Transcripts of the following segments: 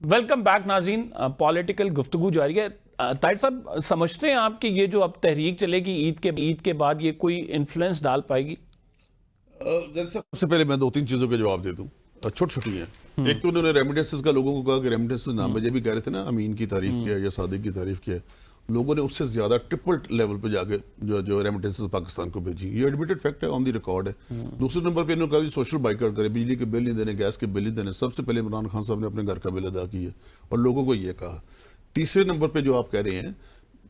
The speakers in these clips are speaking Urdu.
ویلکم بیک ناظرین. پولیٹیکل گفتگو جاری ہے. طاہر صاحب سمجھتے ہیں آپ کہ یہ جو اب تحریک چلے گی عید کے بعد یہ کوئی انفلوئنس ڈال پائے گی؟ سب سے پہلے میں 2-3 چیزوں کے جواب دے دوں. چھوٹی ہیں. ایک تو انہوں نے ریمیڈنسز کا لوگوں کو کہا کہ ریمیڈنسز نام میں یہ بھی کہہ رہے تھے نا, امین کی تعریف کیا یا صادق کی تعریف کیا. لوگوں نے اس سے زیادہ ٹرپل لیول پہ جا کے جو ریمیڈنسز پاکستان کو بھیجی. یہ ایڈمیٹڈ فیکٹ ہے, آن دی ریکارڈ ہے. دوسرے نمبر پہ انہوں نے کہا کہ سوشل بائیکاٹ کرے, بجلی کے بل نہیں دینے, گیس کے بل نہیں دینے. سب سے پہلے عمران خان صاحب نے اپنے گھر کا بل ادا کیا اور لوگوں کو یہ کہا. تیسرے نمبر پہ جو آپ کہہ رہے ہیں,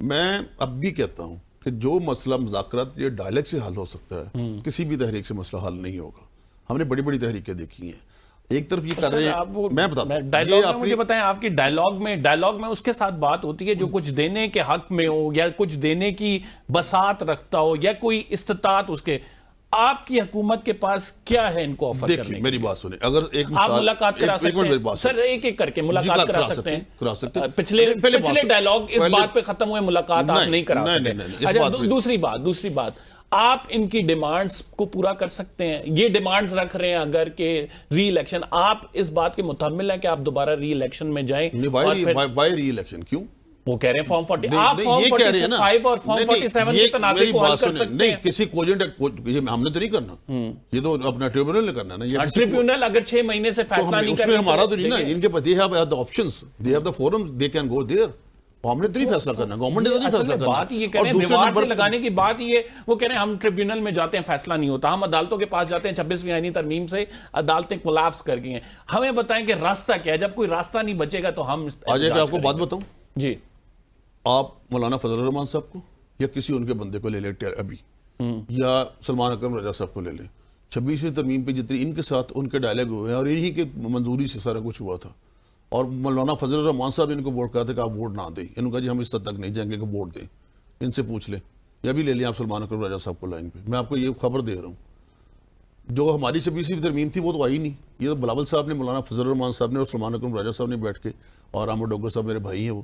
میں اب بھی کہتا ہوں کہ جو مسئلہ مذاکرات یا ڈائلیگ سے حل ہو سکتا ہے, کسی بھی تحریک سے مسئلہ حل نہیں ہوگا. ہم نے بڑی بڑی تحریکیں دیکھی ہیں. ایک طرف یہ کر رہے ہیں, میں بتاتا ہوں, ڈائیلاگ میں مجھے بتائیں, آپ کی ڈائیلاگ میں اس کے ساتھ بات ہوتی ہے جو کچھ دینے کے حق میں ہو یا کچھ دینے کی بساط رکھتا ہو یا کوئی استطاعت اس کے, آپ کی حکومت کے پاس کیا ہے ان کو آفر کرنے؟ دیکھیں میری بات سنیں, اگر ایک مثال آپ ملاقات کرا سکتے ہیں سر, ایک کر کے ملاقات کرا سکتے ہیں. پچھلے ڈائیلاگ اس بات پہ ختم ہوئے, ملاقات آپ نہیں کرا سکتے. دوسری بات, آپ ان کی ڈیمانڈز کو پورا کر سکتے ہیں؟ یہ ڈیمانڈز رکھ رہے ہیں اگر کہ ری الیکشن, آپ اس بات کے متحمل ہیں کہ آپ دوبارہ ری الیکشن میں جائیں؟ وائی ری الیکشن کیوں؟ وہ کہہ رہے ہیں فارم 40, آپ فارم 45 اور فارم 47 کے تنازع کو حل کر سکتے ہیں. نہیں, کسی کوجنٹ ہم نے تو نہیں کرنا, یہ تو اپنا ٹریبیونل نے کرنا نا. ٹریبیونل اگر 6 مہینے سے فیصلہ نہیں کرے, ہمارا تو نہیں نا. ان کے پاس they have the options, they have the forums, they can go there. ہم نے تو نہیں فیصلہ کرنا, گورنمنٹ نے تو نہیں فیصلہ کرنا. بات یہ کہہ رہے ہیں دیوار سے لگانے کی بات, یہ وہ کہہ رہے ہیں ہم ٹریبیونل میں جاتے ہیں فیصلہ نہیں ہوتا, ہم عدالتوں کے پاس جاتے ہیں. 26ویں آئینی ترمیم سے عدالتیں کولیپس کر گئی ہیں. ہمیں بتائیں کہ راستہ کیا ہے؟ جب کوئی راستہ نہیں بچے گا تو ہم آ جائے. آپ کو بات بتاؤں, جی, آپ مولانا فضل الرحمان صاحب کو یا کسی ان کے بندے کو لے لیں ابھی, یا سلمان اکرم رضا صاحب کو لے لیں. 26ویں ترمیم پہ جتنی ان کے ساتھ ان کے ڈائلیگ ہوئے ہیں اور انہی کے منظوری سے سارا کچھ ہوا تھا. اور مولانا فضل الرحمان صاحب ان کو ووٹ کہا تھا کہ آپ ووٹ نہ دیں. انہوں نے کہا جی ہم اس حد تک نہیں جائیں گے کہ ووٹ دیں. ان سے پوچھ لیں, یا بھی لے لیں آپ سلمان اکرم رضا صاحب کو لائن پہ. میں آپ کو یہ خبر دے رہا ہوں, جو ہماری 26ویں ترمیم تھی وہ تو آئی نہیں. یہ تو بلاول صاحب نے, مولانا فضل الرحمان صاحب نے اور سلمان اکرم رضا صاحب نے بیٹھ کے, اور احمد ڈوگر صاحب میرے بھائی ہیں وہ,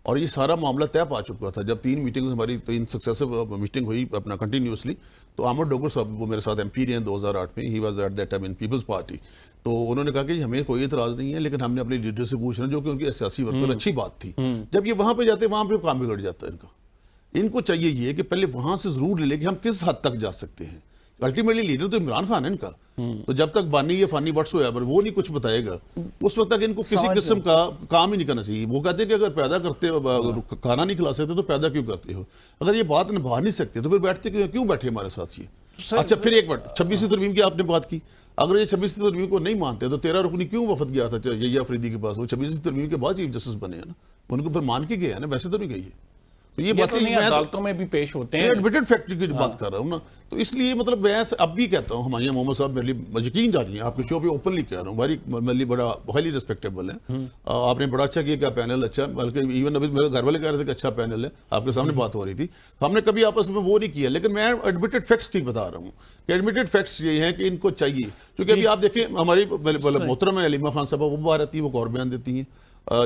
اور یہ سارا معاملہ طے پا چکا تھا. جب 3 میٹنگ ہماری 3 سکسیسو میٹنگ ہوئی اپنا کنٹینیوسلی, تو احمد ڈوگر صاحب وہ میرے ساتھ ایم پی رہے ہیں 2008 میں. He was at that time in Peoples Party. تو انہوں نے کہا کہ ہمیں کوئی اعتراض نہیں ہے, لیکن ہم نے اپنے لیڈر سے پوچھنا, جو کہ ان کی سیاسی ورکر, اچھی بات تھی. جب یہ وہاں پہ جاتے وہاں پہ کام بگڑ جاتا ہے ان کا. ان کو چاہیے یہ کہ پہلے وہاں سے ضرور لے لے کہ ہم کس حد تک جا سکتے ہیں. الٹیمیٹلی لیڈر تو عمران خان ہے ان کا, تو جب تک بانی یا فانی وٹس ہو ایور وہ نہیں کچھ بتائے گا, اس وقت تک ان کو کسی قسم کا کام ہی نہیں کرنا چاہیے. وہ کہتے ہیں کہ اگر پیدا کرتے ہو, کھانا نہیں کھلا سکتے تو پیدا کیوں کرتے ہو؟ اگر یہ بات نبھا نہیں سکتے تو پھر بیٹھتے کیوں بیٹھے ہمارے ساتھ یہ؟ اچھا پھر ایک بات, 26ویں ترمیم کی آپ نے بات کی. اگر یہ 26ویں ترمیم کو نہیں مانتے تو 13 رکنی کیوں وفد گیا تھا یحییٰ افریدی کے پاس؟ وہ 26ویں ترمیم کے بعد چیف جسٹس بنے ہیں نا, ان کو پھر مان کے گئے ہیں نا, ویسے تو نہیں گئی ہے. تو یہ باتیں میں عدالتوں میں بھی پیش ہوتے ہیں, ایڈمیٹڈ فیکٹ کی بات کر رہا ہوں نا. تو اس لیے مطلب میں اب بھی کہتا ہوں, ہمایاں محمد صاحب میرے لیے یقین جاری ہیں, آپ کے شو پہ اوپنلی کہہ رہا ہوں, میرے لیے بڑا ہائیلی ریسپیکٹیبل ہے. آپ نے بڑا اچھا کیا کہ پینل اچھا, بلکہ ایون ابھی میرے گھر والے کہہ رہے تھے کہ اچھا پینل ہے, آپ کے سامنے بات ہو رہی تھی. ہم نے کبھی آپس میں وہ نہیں کیا, لیکن میں ایڈمیٹڈ فیکٹس کی بتا رہا ہوں کہ ایڈمیٹڈ فیکٹس یہ ہیں کہ ان کو چاہیے. کیونکہ ابھی آپ دیکھیں ہماری محترم علیمہ خان صاحبہ وہ باہر رہتی ہیں, وہ اور بیان دیتی ہیں.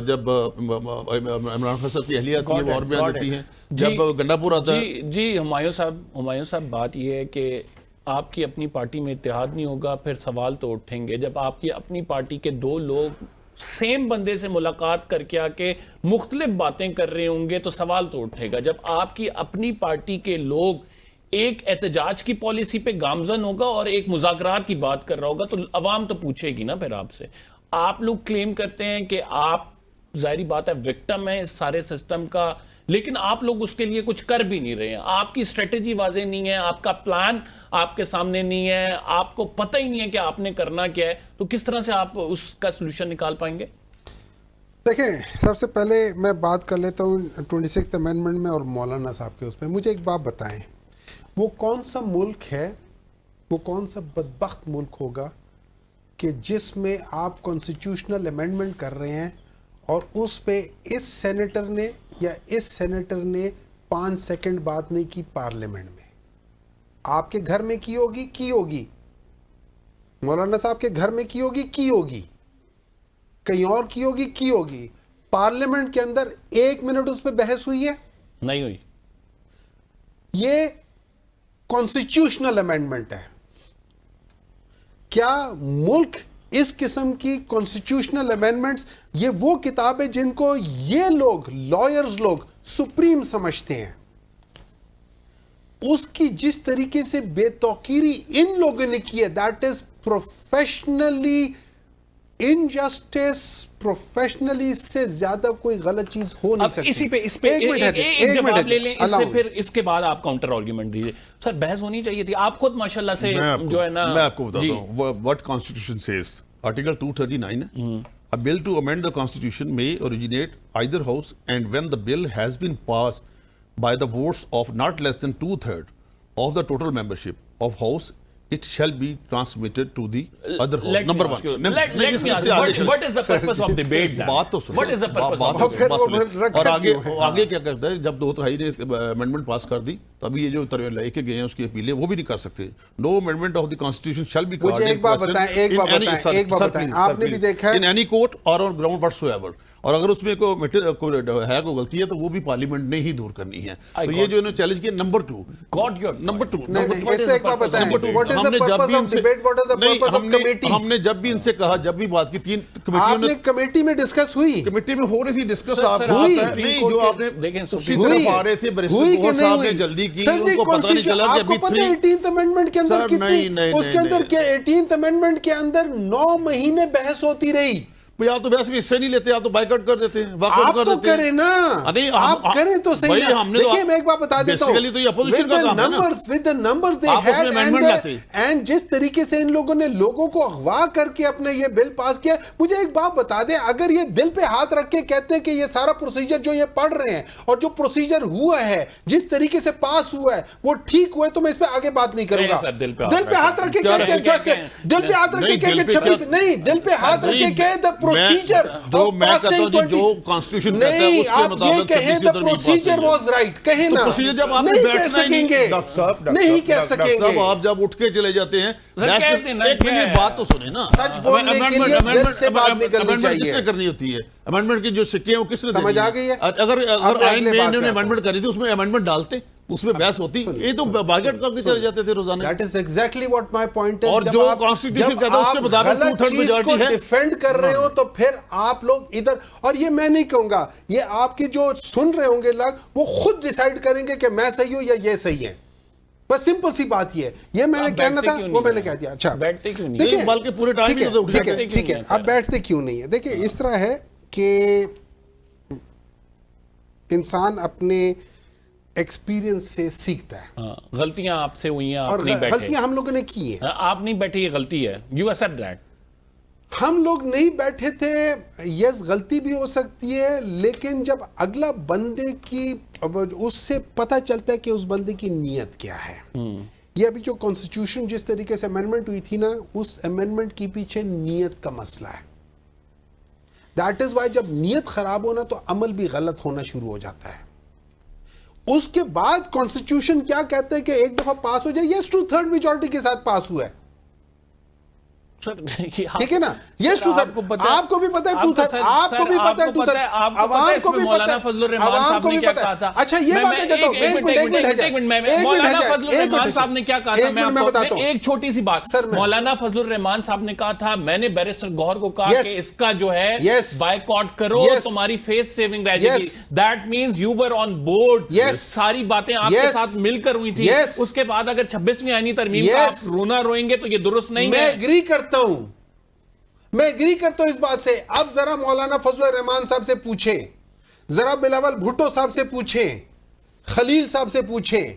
جب عمران خان صاحب کی اہلیہ آتی ہے وہ اور بیان دیتی ہیں. جب گنڈا پور آتا ہے, جی ہمایوں صاحب بات یہ ہے کہ آپ کی اپنی پارٹی میں اتحاد نہیں ہوگا, پھر سوال تو اٹھیں گے. جب آپ کی اپنی پارٹی کے 2 لوگ سیم بندے سے ملاقات کر کے آ کے مختلف باتیں کر رہے ہوں گے تو سوال تو اٹھے گا. جب آپ کی اپنی پارٹی کے لوگ ایک احتجاج کی پالیسی پہ گامزن ہوگا اور ایک مذاکرات کی بات کر رہا ہوگا تو عوام تو پوچھے گی نا پھر آپ سے. آپ لوگ کلیم کرتے ہیں کہ آپ ظاہری بات ہے وکٹم ہے اس سارے سسٹم کا, لیکن آپ لوگ اس کے لیے کچھ کر بھی نہیں رہے ہیں. آپ کی اسٹریٹجی واضح نہیں ہے, آپ کا پلان آپ کے سامنے نہیں ہے, آپ کو پتہ ہی نہیں ہے کہ آپ نے کرنا کیا ہے, تو کس طرح سے آپ اس کا سلوشن نکال پائیں گے؟ دیکھیں, سب سے پہلے میں بات کر لیتا ہوں 26th امینڈمنٹ میں اور مولانا صاحب کے اس پہ. مجھے ایک بات بتائیں, وہ کون سا ملک ہے, وہ کون سا بدبخت ملک ہوگا کہ جس میں آپ کانسٹیٹیوشنل امینڈمنٹ کر رہے ہیں اور اس پہ اس سینیٹر نے یا اس سینیٹر نے 5 سیکنڈ بات نہیں کی پارلیمنٹ میں؟ آپ کے گھر میں کی ہوگی, مولانا صاحب کے گھر میں کی ہوگی, کہیں اور کی ہوگی. پارلیمنٹ کے اندر 1 منٹ اس پہ بحث ہوئی ہے؟ نہیں ہوئی. یہ کانسٹیٹیوشنل امینڈمنٹ ہے. کیا ملک اس قسم کی کانسٹیٹیوشنل امینڈمنٹس یہ وہ کتاب ہے جن کو یہ لوگ لائرز لوگ سپریم سمجھتے ہیں. اس کی جس طریقے سے بے توقیری ان لوگوں نے کی ہے that is professionally injustice. Professionally سے زیادہ کوئی غلط چیز ہو نہیں سکتی. اسی پہ اس پہ ایک جواب لے لیں, اس سے پھر اس کے بعد آپ کاؤنٹر آرگیومنٹ دیجیے. سر بحث ہونی چاہیے تھی, آپ خود ماشاءاللہ سے جو ہے نا. میں آپ کو بتاتا ہوں what constitution says. Article 239 ہے, a bill to amend the constitution may originate either house and when the bill has been passed by the votes of not less than 2/3 of the total membership of house, it shall be transmitted to the other house. Number one. Let me ask, what is the purpose of debate then? بات تو سنو. What is the purpose of اور آگے کیا کرتا ہے, جب 2/3 نے امینڈمنٹ پاس کر دی تو ابھی یہ جو لے کے گئے ہیں اس کی اپیلیں وہ بھی نہیں کر سکتے. No amendment of the constitution shall be مجھے ایک بات بتائیں, آپ نے بھی دیکھا ہے ان اینی کورٹ اور آن گراؤنڈ واٹس ایور. اور اگر اس میں کوئی غلطی ہے تو وہ بھی پارلیمنٹ نے ہی دور کرنی ہے. تو یہ جو انہوں نے چیلنج کیا نمبر 2. ہم نے جب بھی ان سے کہا, جب بھی بات کی, 3 کمیٹیوں کمیٹی میں ڈسکس ہوئی, کمیٹی میں ہو رہی تھی ڈسکس. نہیں جو آپ نے اسی طرف آ رہے تھے بیرسٹر صاحب نے جلدی کی, ان کو پتہ نہیں چلا کہ ابھی 18th امینڈمنٹ کے اندر کتنی, اس کے اندر 18th امینڈمنٹ کے اندر 9 مہینے بحث ہوتی رہی. یا تو بحث میں حصہ نہیں لیتے, یا تو بائیکاٹ کر دیتے ہیں, واک آؤٹ کر دیتے ہیں. آپ تو کریں نا, آپ کریں تو صحیح نا. دیکھیں میں ایک بات بتا دیتا ہوں, بیسیکلی تو یہ اپوزیشن کا کام ہے نا, with the numbers they had and جس طریقے سے ان لوگوں نے لوگوں کو اغوا کر کے اپنے یہ بل پاس کیا. مجھے ایک بات بتا دیں, اگر یہ دل پہ ہاتھ رکھ کے کہتے ہیں کہ یہ سارا پروسیجر جو یہ پڑھ رہے ہیں اور جو پروسیجر ہوا ہے جس طریقے سے پاس ہوا ہے وہ ٹھیک ہوا ہے, تو میں اس پہ آگے بات نہیں کروں گا. دل پہ ہاتھ رکھ کے دل پہ ہاتھ رکھ کے 26 نہیں, دل پہ ہاتھ رکھ کے کہ the procedure جو میں کہتا ہوں جو کانسٹیٹیوشن کہتا ہے اس کے مطابق کہیں the procedure was right, کہیں نا. نہیں کہہ سکیں گے, نہیں کہہ سکیں گے. آپ جب اٹھ کے چلے جاتے ہیں, ایک منٹ بات تو سنیں نا. سچ بولنے کے لیے دل سے بات نکلنی چاہیے. کس نے کرنی ہوتی ہے امینڈمنٹ کی جو سکے ہیں وہ کس نے سمجھ آ گئی ہے. اگر آئین میں انہوں نے امینڈمنٹ کری تھی اس میں امینڈمنٹ ڈالتے, اس میں بحث ہوتی, یہ تو باگٹ کر کے چلے جاتے تھے روزانہ. That is exactly what my point is. اور جو کانسٹیٹیوشن کہتا ہے اس کے مطابق 2/3 میجارٹی ہے. ڈیفینڈ کر رہے ہو تو پھر آپ لوگ ادھر, اور یہ میں نہیں کہوں گا, یہ آپ کی جو سن رہے ہوں گے لوگ وہ خود ڈیسائیڈ کریں گے کہ میں صحیح ہوں یا یہ صحیح ہے. بس سمپل سی بات یہ ہے, یہ میں نے کہنا تھا وہ میں نے کہہ دیا. اچھا بیٹھتے کیوں نہیں, بلکہ پورے ٹائم ٹھیک ہے, اب بیٹھتے کیوں نہیں ہے. دیکھیں اس طرح ہے کہ انسان اپنے ایکسپیرینس سے سیکھتا ہے. غلطیاں آپ سے ہوئی ہیں, آپ اور نہیں بیٹھے, غلطیاں ہم لوگوں نے کی ہیں, آپ نہیں بیٹھے, یہ غلطی ہے, یو ایکسپٹ دیٹ. ہم لوگ نہیں بیٹھے تھے, یس غلطی بھی ہو سکتی ہے, لیکن جب اگلا بندے کی اس سے پتہ چلتا ہے کہ اس بندے کی نیت کیا ہے. یہ ابھی جو کانسٹیٹیوشن جس طریقے سے امینڈمنٹ ہوئی تھی نا, اس امینڈمنٹ کی پیچھے نیت کا مسئلہ ہے. دیٹ از وائی جب نیت خراب ہونا تو عمل بھی غلط ہونا شروع ہو جاتا ہے. اس کے بعد کانسٹیٹیوشن کیا کہتا ہے کہ ایک دفعہ پاس ہو جائے, یس 2/3 میجارٹی کے ساتھ پاس ہوا ہے, ٹھیک ہے نا. یس 2/3 آپ کو بھی پتا ہے, 2/3 آپ کو بھی پتا ہے, 2/3 عوام کو بھی پتا ہے, عوام کو بھی پتا ہے. اچھا یہ بات ہے جاتا ہوں, ایک منٹ مولانا فضل الرحمان صاحب نے کیا کہا تھا, میں بتاتا ہوں ایک چھوٹی سی بات. مولانا فضل الرحمان صاحب نے کہا تھا, میں نے بیرسٹر گوہر کو کہا کہ اس کا جو ہے بائیکاٹ کرو, تمہاری فیس سیونگ رہ جائے گی. That means you were on board, ساری باتیں آپ کے ساتھ مل کر ہوئی تھی. اس کے بعد اگر 26ویں آئینی ترمیم کا آپ رونا روئیں گے تو یہ درست نہیں ہے. میں ایگری کرتا ہوں اس بات سے. اب ذرا مولانا فضل الرحمان صاحب سے پوچھیں, ذرا بلاول بھٹو صاحب سے پوچھیں, خلیل صاحب سے پوچھیں,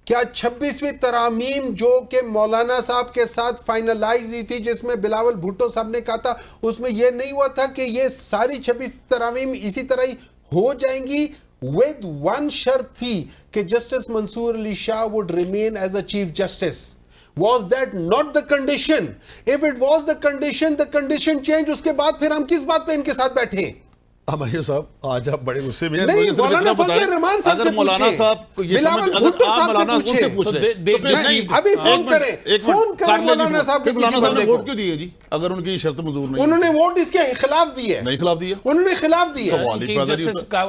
کیا 26ویں ترامیم جو کہ مولانا صاحب کے ساتھ فائنلائز ہوئی تھی, جس میں بلاول بھٹو صاحب نے کہا تھا, اس میں یہ نہیں ہوا تھا کہ یہ ساری 26 ترامیم اسی طرح ہی ہو جائیں گی, with one شرط تھی کہ justice Mansoor Ali Shah would remain as a chief justice. Was that not the condition? If it was the condition changed, اس کے بعد پھر ہم کس بات پہ ان کے ساتھ بیٹھے؟ بھائی صاحب آج آپ بڑے غصے میں ہیں. نہیں, مولانا فضل الرحمان صاحب سے پوچھیں, بلاول بھٹو صاحب سے پوچھیں, ابھی فون کریں مولانا صاحب کے. مولانا صاحب نے ووٹ کیوں دیے جی؟ اگر ان کی یہ شرط منظور نہیں انہوں نے ووٹ اس کے خلاف دی ہے, نہیں خلاف دیا, انہوں نے خلاف دیا. سوال ہی پیدا نہیں ہوتا, سوال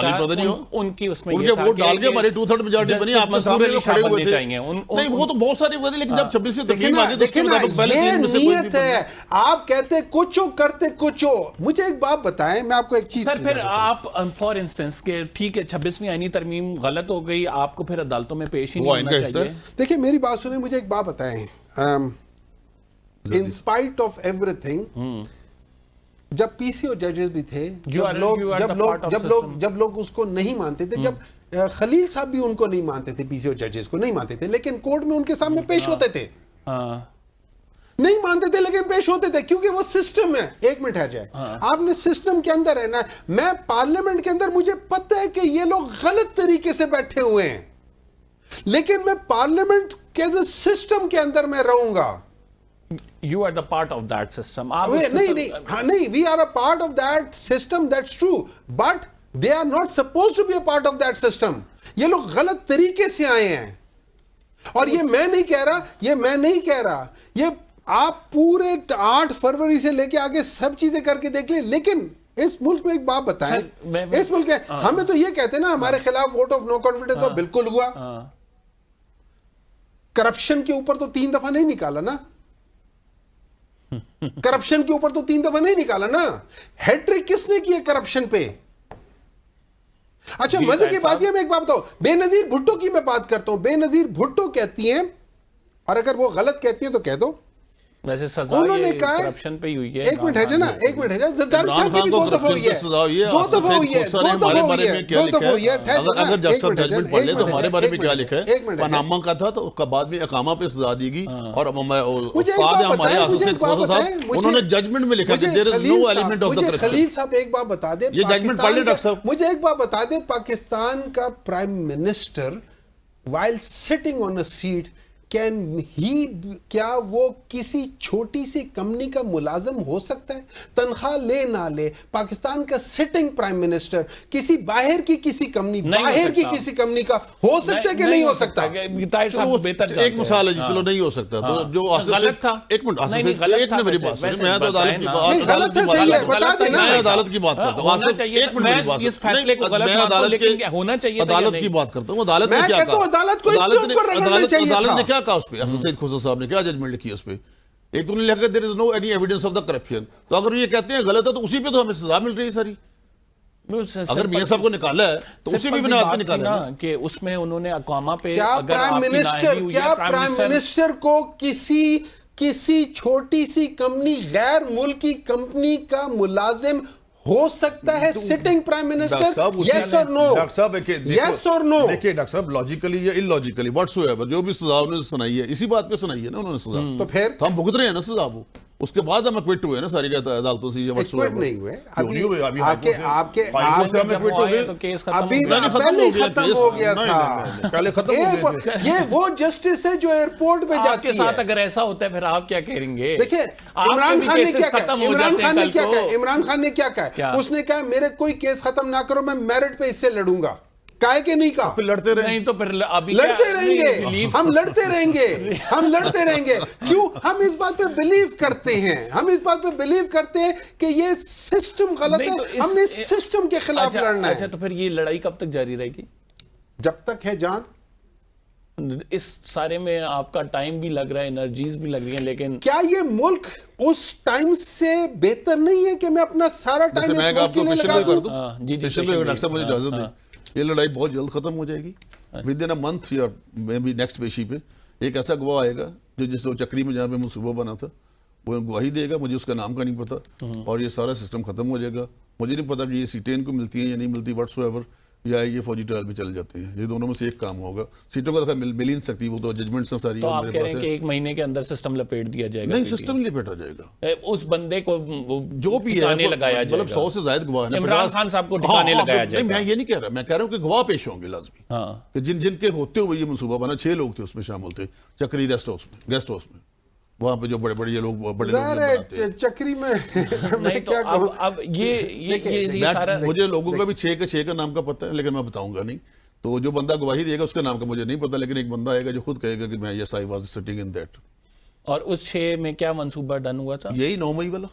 ہی پیدا نہیں ہوا. ان کی اس میں ان کے ووٹ ڈال کے ہماری 2/3 میجارٹی بنی, آپ کے سامنے جو کھڑے ہوئے تھے. نہیں وہ تو بہت سارے ہوئے تھے, لیکن جب 26 ترمیم آ گئی تو اس کے مطابق پہلے یہ تین میں سے کوئی نیت ہے. آپ کہتے کچھ ہو کرتے کچھ ہو. مجھے ایک بات بتائیں, میں آپ کو ایک چیز سر پھر آپ فار انسٹنس کہ ٹھیک ہے 26ویں آئینی ترمیم غلط ہو گئی, آپ کو پھر عدالتوں میں پیش ہی نہیں ہونا چاہیے. دیکھیں میری بات سنیں, مجھے ایک بات بتائیں, in spite of everything, جب پی سی او ججز بھی تھے, جب لوگ اس کو نہیں مانتے تھے, جب خلیل صاحب بھی ان کو نہیں مانتے تھے, پی سی او ججز کو نہیں مانتے تھے, لیکن کورٹ میں ان کے سامنے پیش ہوتے تھے. نہیں مانتے تھے لیکن پیش ہوتے تھے, کیونکہ وہ سسٹم ہے. ایک منٹ ہے جائے, آپ نے سسٹم کے اندر رہنا ہے. میں پارلیمنٹ کے اندر, مجھے پتہ ہے کہ یہ لوگ غلط طریقے سے بیٹھے ہوئے ہیں, لیکن میں پارلیمنٹ کے سسٹم کے اندر میں رہوں گا. You are the part of that system. نہیں, we are a part of that system, that's true, but they are not supposed to be a part of that system. یہ لوگ غلط طریقے سے آئے ہیں, اور یہ میں نہیں کہہ رہا, یہ آپ پورے 8 فروری سے لے کے آگے سب چیزیں کر کے دیکھ لیں. لیکن اس ملک میں ایک بات بتائیں, اس ملک میں ہمیں تو یہ کہتے ہیں نا, ہمارے خلاف ووٹ آف نو کانفیڈنس تو بالکل ہوا. کرپشن کے اوپر تو 3 دفعہ نہیں نکالا نا, کرپشن کے اوپر تو 3 دفعہ نہیں نکالا نا. ہیٹرک کس نے کی ہے کرپشن پہ؟ اچھا مزے کی بات یہ, میں ایک بات بتاؤں, بے نظیر بھٹو کی میں بات کرتا ہوں. بے نظیر بھٹو کہتی ہیں, اور اگر وہ غلط کہتی ہیں تو کہہ دو, ویسے سزا انہوں نے کہا کرپشن پہ ہوئی ہے. ایک منٹ ہے نا, ایک منٹ ہے, زرداری صاحب کی بھی 2 دفعہ ہوئی ہے, 2 دفعہ ہوئی ہے, 2 دفعہ ہوئی ہے. اگر جج صاحب ججمنٹ پڑھ لے تو ہمارے بارے میں کیا لکھا ہے, پاناما کا تھا تو اس کا بعد میں اقامہ پہ سزا دی گئی, اور استاد ہیں ہمارے اسوسیٹ کھوسا صاحب, انہوں نے ججمنٹ میں لکھا کہ there is no element of the corruption. خلیل صاحب ایک بات بتا دیں, یہ ججمنٹ پڑھ لیں ڈاکٹر صاحب. مجھے ایک بات بتا دیں, پاکستان کا prime minister while sitting on a seat, کیا وہ کسی چھوٹی سی کمپنی کا ملازم ہو سکتا ہے؟ تنخواہ لے نہ لے, پاکستان کا سٹنگ پرائم منسٹر کسی باہر کی کسی کمپنی, باہر کی کسی کمپنی کا ہو سکتا ہے کہ نہیں ہو سکتا؟ ایک مثال ہے جی, چلو نہیں ہو سکتا تو جو غلط تھا. ایک منٹ ایک نے میری بات سنی, میں تو عدالت کی بات, غلط ہے, صحیح ہے, بتا دیں نا, میں عدالت کی بات کرتا ہوں. ایک منٹ میری بات سنیں, میں عدالت کی بات کرتا ہوں. عدالت نے کیا کہا, عدالت نے کیا کہا اس پہ, کھوسا صاحب نے کیا ججمنٹ لکھی اس پہ؟ ایک تو نے لکھا کہ there is no any evidence of the corruption. تو اگر یہ کہتے ہیں غلط ہے تو اسی پہ تو ہمیں سزا مل رہی ہے ساری. اگر میاں صاحب کو نکالا ہے تو اسی بھی بنا پہ نکالا ہے کہ اس میں انہوں نے اقامہ پہ, کیا پرائم منسٹر کو کسی چھوٹی سی کمپنی, غیر ملکی کمپنی کا ملازم ہو سکتا ہے سٹنگ پرائم منسٹر؟ یس اور نو, یس اور نو. دیکھیں ڈاکٹر صاحب, لاجیکلی یا ان لاجیکلی واٹس ایور جو بھی سزا انہوں نے سنائی ہے اسی بات پہ سنائی ہے نا انہوں نے سزا, تو پھر ہم بھگت رہے ہیں نا سزا. وہ اس کے بعد ہم اکوٹ ہوئے نا ساری عدالتوں سے, نہیں ہوئے ابھی, پہلے ختم ہو گیا تھا, پہلے ختم ہو گیا. یہ وہ جسٹس ہے جو ایئرپورٹ پہ جاتی ہے. کے ساتھ اگر ایسا ہوتا ہے پھر آپ کیا کہیں گے؟ دیکھیں عمران خان نے کیا کہا, عمران خان نے کیا کہا, اس نے کہا میرے کوئی کیس ختم نہ کرو, میں میرٹ پہ اس سے لڑوں گا. کہا کہ نہیں کہا, لڑتے رہیں نہیں تو پھر لڑتے رہیں گے, ہم لڑتے رہیں گے, ہم لڑتے رہیں گے. کیوں؟ ہم اس بات پہ بلیو کرتے ہیں, ہم اس بات پہ بلیو کرتے ہیں کہ یہ سسٹم غلط ہے, ہم نے سسٹم کے خلاف لڑنا ہے. اچھا تو پھر یہ لڑائی کب تک جاری رہے گی؟ جب تک ہے جان. اس سارے میں آپ کا ٹائم بھی لگ رہا ہے, انرجیز بھی لگ رہی ہیں, لیکن کیا یہ ملک اس ٹائم سے بہتر نہیں ہے کہ میں اپنا سارا ٹائم اس ملک کے لیے لگا دوں؟ ڈاکٹر صاحب مجھے اجازت دیں, یہ لڑائی بہت جلد ختم ہو جائے گی. ود ان اے منتھ یا میں بھی نیکسٹ پیشی پہ ایک ایسا گواہ آئے گا جو جس چکری میں جہاں پہ منصوبہ بنا تھا وہ گواہی دے گا, مجھے اس کا نام کا نہیں پتا, اور یہ سارا سسٹم ختم ہو جائے گا. مجھے نہیں پتا کہ یہ سیٹیں ان کو ملتی ہیں یا نہیں ملتی, واٹس ایور, یا یہ فوجی ٹرائل پہ چل جاتے ہیں. یہ دونوں میں سے ایک کام ہوگا. سیٹوں کا مل ہی نہیں سکتی, وہ تو ججمنٹس ہیں ساری. تو آپ کہہ رہے ہیں کہ 1 مہینے کے اندر سسٹم لپیٹ دیا جائے گا؟ نہیں, سسٹم نہیں لپیٹا جائے گا, اس بندے کو جو بھی ہے لگایا جائے گا. مطلب 100 سے زائد گواہ ہیں. عمران خان صاحب کو ٹھکانے لگایا جائے گا. میں یہ نہیں کہہ رہا, میں کہہ رہا ہوں کہ گواہ پیش ہوں گے لازمی, کہ جن کے ہوتے ہوئے یہ منصوبہ بنا. 6 لوگ تھے اس میں شامل تھے چکری گیسٹ ہاؤس میں, وہاں پہ جو بڑے بڑے یہ لوگ بڑے لوگ چکری میں. اب یہ سارا مجھے لوگوں کا بھی 6 کے 6 کا نام کا پتہ ہے, لیکن میں بتاؤں گا نہیں. تو جو بندہ گواہی دے گا اس کا نام کا مجھے نہیں پتا, لیکن ایک بندہ آئے گا جو خود کہے گا کہ میں yes I was sitting in that. اور اس 6 میں کیا منصوبہ ڈن ہوا تھا؟ یہی 9 مئی والا.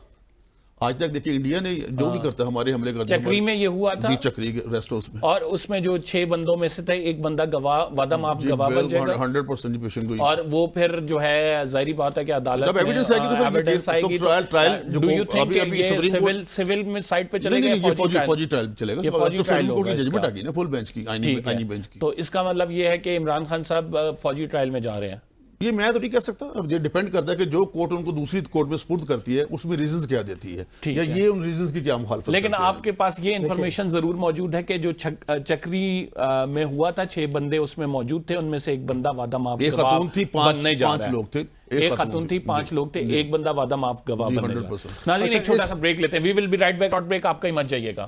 آج تک دیکھیں انڈیا نے جو بھی کرتا ہے ہمارے حملے کرتے چکری میں یہ ہوا تھا جی چکری کے ریسٹ ہاؤس میں, اور اس میں جو 6 بندوں میں سے تھے ایک بندہ گواہ وعدہ معاف گواہ بن جائے گا 100% پیشن گوئی. اور وہ پھر جو ہے ظاہری بات ہے کہ عدالت جب ایویڈنس آئے گی تو پھر ایویڈنس آئے گی, ٹرائل جو ڈو یو تھنک ابھی یہ سپریم کورٹ سول میں سائٹ پہ چلے نہیں, گا یہ فوجی ٹرائل چلے گا, تو سپریم کورٹ کی ججمنٹ آ گئی نا فل بینچ کی, آئینی بینچ کی. تو اس کا مطلب یہ ہے کہ عمران خان صاحب فوجی ٹرائل میں جا رہے ہیں. یہ میں تو نہیں کہہ سکتا, اب یہ ڈیپینڈ کرتا ہے کہ جو کورٹ ان کو دوسری کورٹ میں سپرد کرتی ہے اس میں ریزنز کیا دیتی ہے, یا یہ ان ریزنز کی کیا مخالفت. لیکن آپ کے پاس یہ انفارمیشن ضرور موجود ہے کہ جو چکری میں ہوا تھا 6 بندے اس میں موجود تھے, ان میں سے ایک بندہ وعدہ معاف گواہ بننے جا رہا ہے. 5 لوگ تھے, ایک خاتون تھی, 5 لوگ تھے, ایک بندہ وعدہ معاف گواہ بننے جا رہا ہے. ناظرین ایک چھوٹا سا بریک لیتے ہیں. We will be right back. Short break, آپ کہیں مت جائیے گا.